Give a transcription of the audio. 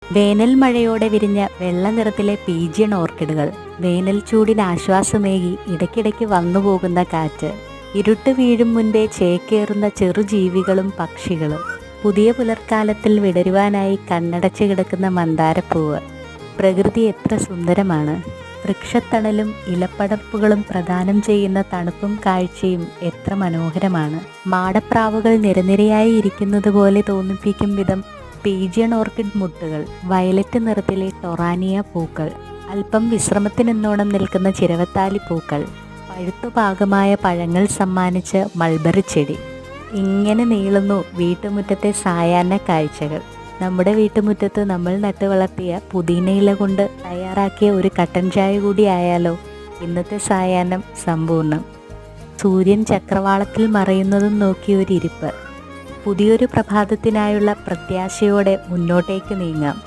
വേനൽ മഴയോടെ വിരിഞ്ഞ വെള്ള നിറത്തിലെ പീജിയൺ ഓർക്കിഡുകൾ. വേനൽ ചൂടിന് ആശ്വാസമേകി ഇടയ്ക്കിടയ്ക്ക് വന്നുപോകുന്ന കാറ്റ്. ഇരുട്ട് വീഴും മുൻപേ ചേക്കേറുന്ന ചെറുജീവികളും പക്ഷികളും. പുതിയ പുലർക്കാലത്തിൽ വിടരുവാനായി കണ്ണടച്ച് കിടക്കുന്ന മന്ദാരപ്പൂവ്. പ്രകൃതി എത്ര സുന്ദരമാണ്! വൃക്ഷത്തണലും ഇലപ്പടർപ്പുകളും പ്രദാനം ചെയ്യുന്ന തണുപ്പും കാഴ്ചയും എത്ര മനോഹരമാണ്! മാടപ്രാവുകൾ നിരനിരയായി ഇരിക്കുന്നത് പോലെ തോന്നിപ്പിക്കും വിധം പീജിയൺ ഓർക്കിഡ് മുട്ടുകൾ. വയലറ്റ് നിറത്തിലെ ടൊറാനിയ പൂക്കൾ. അല്പം വിശ്രമത്തിനെന്നോണം നിൽക്കുന്ന ചിരവത്താലി പൂക്കൾ. പഴുത്തു പാകമായ പഴങ്ങൾ സമ്മാനിച്ച് മൾബറി ചെടി. ഇങ്ങനെ നീളുന്നു വീട്ടുമുറ്റത്തെ സായാഹ്ന കാഴ്ചകൾ. നമ്മുടെ വീട്ടുമുറ്റത്ത് നമ്മൾ നട്ടു വളർത്തിയ പുതിനയില കൊണ്ട് തയ്യാറാക്കിയ ഒരു കട്ടൻ ചായ കൂടി ആയാലോ? ഇന്നത്തെ സായാഹ്നം സമ്പൂർണ്ണം. സൂര്യൻ ചക്രവാളത്തിൽ മറയുന്നതും നോക്കിയൊരിരിപ്പ്. പുതിയൊരു പ്രഭാതത്തിനായുള്ള പ്രത്യാശയോടെ മുന്നോട്ടേക്ക് നീങ്ങാം.